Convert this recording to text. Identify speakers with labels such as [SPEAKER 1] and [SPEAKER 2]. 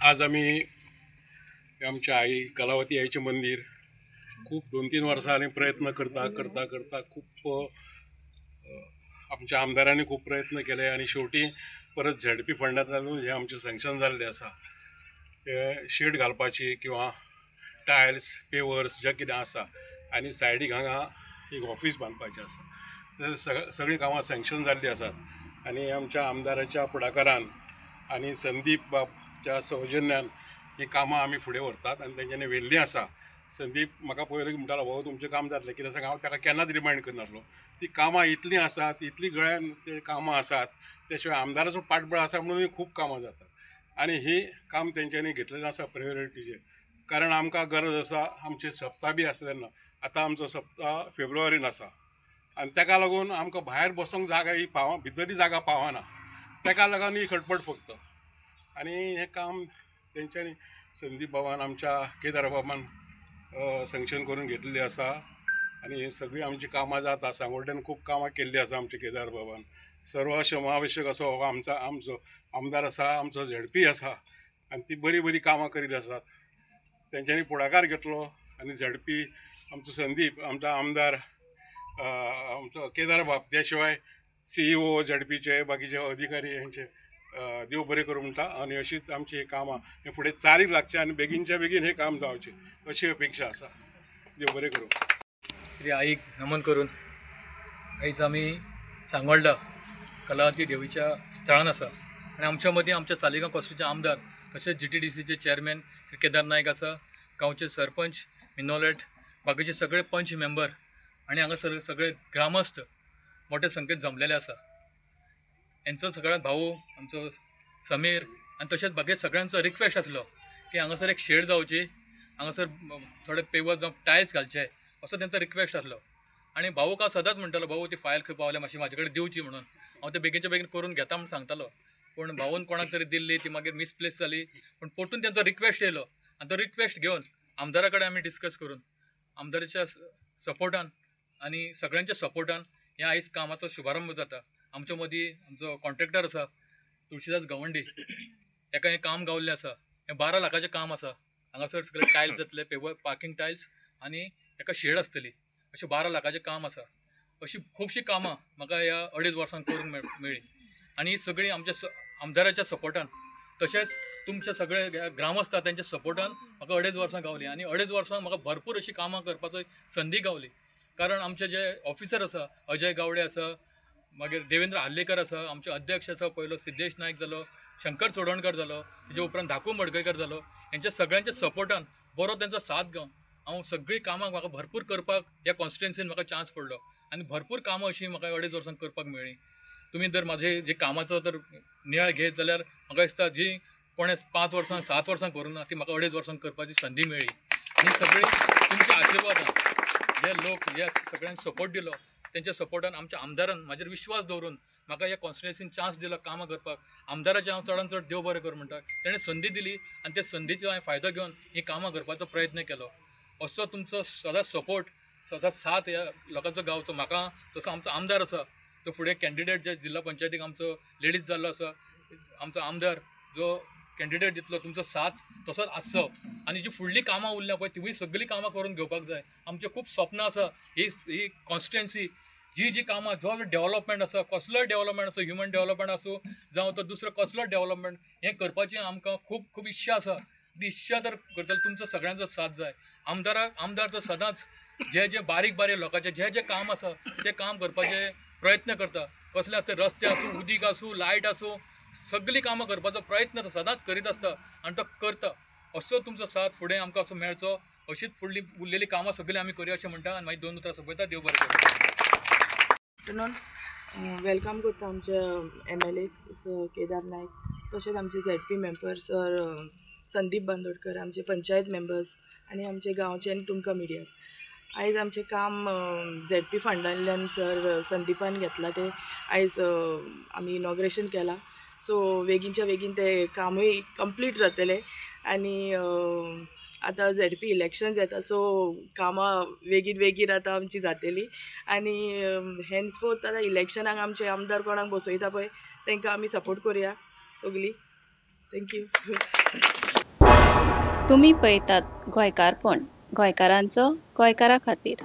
[SPEAKER 1] आज आम्ही आमच्या आई कलावती आईचे मंदिर खूप 2-3 वर्षांनी प्रयत्न करता खूप आमच्या आमदारांनी खूप प्रयत्न केले आणि शेवटी परत झेडपी फंडांतल्यान हे आमचे सँक्शन जाल्ले आसा. शेड घालपाची किंवा टायल्स पेवर्स जे कितें आसा आनी सायडीक हांगा एक ऑफिस बांदपाचें आसा. सगळीं कामां सँक्शन जाल्लीं आसात आनी आमच्या आमदाराच्या पुढाकारान आनी संदीप बाबच्या सौजन्यान ही कामां आमी फुडें व्हरतात आनी तेंच्यांनी व्हेल्लीं आसा. संदीप म्हाका पयलीं म्हणटालो भाऊ तुमचें काम जातलें, कित्याक सांग हांव ताका केन्नाच रिमायंड करनासलो. ती कामां इतलीं आसात, इतली गळ्यान ते कामां आसात, त्या शिवाय आमदाराचो पाठबळ आसा म्हणून खूब कामां जातात आनी ही काम तेंच्यांनी घेतलेलें आसा प्रायोरिटीचेर. कारण आमकां गरज आसा, आमचे सप्ता बी आसा तेन्ना. आतां आमचो सप्ता फेब्रुवारीन आसा आनी ताका लागून आमकां भायर बसूंक जागा ही भितरली जागा पावना. ताका लागून ही खटपट फक्त. आनी हें काम तेंच्यांनी संदीप बाबान आमच्या केदार बाबान सँक्शन करून घेतलेली आसा आनी ही सगळीं आमची कामां जाता. सांगोड्यान खूब कामां केल्लीं आसा आमच्या केदार बाबान. सर्व समावेशक असो आमचो आमदार आसा, आमचो झेडपी आसा आनी ती बरी कामां करीत आसात. तेंच्यांनी पुढाकार घेतलो आनी झेडपी आमचो संदीप, आमचो आमदार, आमचो केदार बाब, त्या शिवाय CEO झेडपीचे बाकीचे अधिकारी हेंचे देव बरें करूं म्हणटा आनी अशीच आमची कामां हे फुडें चालीक लागचें आनी बेगीनच्या बेगीन हे काम जावचें अशी अपेक्षा आसा. देव बरें करूं.
[SPEAKER 2] श्री आईक नमन करून आयज आमी सांगोळडा कलावती देवीच्या स्थळान आसा आनी आमच्या मदीं आमच्या सालिगांव कॉन्स्टिट्युन्सीचे आमदार तशेंच GTDCचे चेअरमॅन केदार नायक आसा, गांवचे सरपंच मिनोलेट, बाकीचे सगळे पंच मेंबर आनी हांगा सगळे ग्रामस्थ मोठ्या संख्येन जमलेले आसा. हेंचो सगळ्यात भाऊ आमचो समीर आनी तशेंच बाकी सगळ्यांचो रिक्वेस्ट आसलो की हांगासर एक शेड जावची, हांगासर थोडे पेवर जावं टायल्स घालचे असो तेंचो रिक्वेस्ट आसलो. आनी भाऊक हांव सदांच म्हणटालो भाऊ ती फायल खंय पावल्या मातशी म्हाजे कडेन दिवची म्हणून. हांव ते बेगीनच्या बेगीन करून घेता म्हणून सांगतालो, पूण भाऊन कोणाक तरी दिल्ली ती मागीर मिसप्लेस जाली. पूण परतून तेंचो रिक्वेस्ट येयलो आनी तो रिक्वेस्ट घेवन आमदारा कडेन आमी डिस्कस करून आमदाराच्या सपोर्टान आनी सगळ्यांच्या सपोर्टान ह्या आयज कामाचो शुभारंभ जाता. आमच्या मदीं आमचो कॉन्ट्रॅक्टर आसा तुळशीदास गवंडी, हेका हें काम गावल्लें आसा. हें 12 लाखाचें काम आसा. हांगासर सगळे टायल्स जातले, पेवर पार्किंग टायल्स आनी हेका शेड आसतली. अशें 12 लाखाचें काम आसा. अशीं खुबशीं कामां म्हाका ह्या 2.5 वर्सांक करूंक मेळ्ळी आनी ही सगळीं आमच्या आमदाराच्या सपोर्टान तशेंच तुमच्या सगळे ग्रामस्थ तेंच्या सपोर्टान म्हाका 2.5 वर्सां गावली आनी 2.5 वर्सां म्हाका भरपूर अशी कामां करपाचो संदी गावली. कारण आमचे जे ऑफिसर आसा, अजय गावडे आसा, मागीर देवेंद्र हल्लेकर आसा, आमचे अध्यक्ष आसा, पयलो सिद्धेश नायक जालो, शंकर चोडणकर जालो, तेजे उपरांत धाकू मडकयकर जालो. हेंच्या सगळ्यांच्या सपोर्टान बरो तेंचो साथ घेवन हांव सगळीं कामां म्हाका भरपूर करपाक ह्या कॉन्स्टिट्युन्सीन म्हाका चान्स पडलो आनी भरपूर कामां अशीं म्हाका 2.5 वर्सांक करपाक मेळ्ळी. तुमी जर म्हाजे जे कामाचो तर नियाळ घेत जाल्यार म्हाका दिसता जी कोणें 5 वर्सां 7 वर्सां करूं ना ती म्हाका 2.5 वर्सांक करपाची संदी मेळ्ळी. आनी सगळीं तुमच्या आशिर्वादान जे लोक जे सगळ्यांनी सपोर्ट दिलो तेंच्या सपोर्टान आमच्या आमदारान म्हाजेर विश्वास दवरून म्हाका ह्या कॉन्स्टिट्युन्सीन चान्स दिलो कामां करपाक. आमदाराचें हांव चडांत चड देव बरें करूं म्हणटा. तेणें संदी दिली आनी त्या संदीचो हांवें फायदो घेवन ही कामां करपाचो प्रयत्न केलो. असो तुमचो सदांच सपोर्ट, सदांच साथ ह्या लोकांचो गावचो. म्हाका तसो आमचो आमदार आसा तो फुडें कॅन्डिडेट जे जिल्हा पंचायतीक आमचो लेडीज जाल्लो आसा, आमचो आमदार जो कॅन्डिडेट दितलो तुमचो साथ तसोच आसचो आनी जी फुडलीं कामां उरल्या पळय तिवूय सगळीं कामां करून घेवपाक जाय. आमचें खूब स्वप्न आसा ही कॉन्स्टिट्युन्सी जी कामां जो डेव्हलपमेंट आसा, कसलोय डेव्हलपमेंट आसूं, ह्युमन डेव्हलपमेंट आसूं जावं तो दुसरो कसलो डेव्हलपमेंट हें करपाची आमकां खूब इच्छा आसा. ती इच्छा तर करतलो तुमचो सगळ्यांचो साथ जाय. आमदार तो सदांच जे बारीक लोकांचे जे काम आसा ते काम करपाचे प्रयत्न करता. कसले ते रस्ते आसूं, उदीक आसूं, लायट आसूं, सगळीं कामां करपाचो प्रयत्न तो सदांच करीत आसता आनी तो करता. असो तुमचो साथ फुडें आमकां असो मेळचो, अशीच फुडलीं उरलेलीं कामां सगळीं आमी करया अशें म्हणटा आनी मागीर 2 उतरां सोंपयता. देव बरें करूं.
[SPEAKER 3] वेलकम करता आमच्या MLA केदार नायक, तशेंच आमचे ZP member sir Sandeep Bandodkar, आमचे पंचायत मेंबर्स आनी आमचे गांवचे आनी तुमकां मिडिया. आयज आमचें काम ZP फंडांतल्यान सर संदीपान घेतलां ते आयज आमी इनॉग्रेशन केलां. सो बेगीनच्या बेगीन ते कामूय कंप्लीट जातलें आनी आतां ZP इलेक्शन्स येता सो कामां बेगीन आतां आमची जातली आनी हेन्सफोर्थ आतां इलेक्शनाक आमचे आमदार कोणाक बसयता पळय तांकां आमी सपोर्ट करुया सगळीं. थँक्यू.
[SPEAKER 4] तुम्ही पळयतात गोंयकारपण, गोंयकारांचो गोंयकारा खातीर.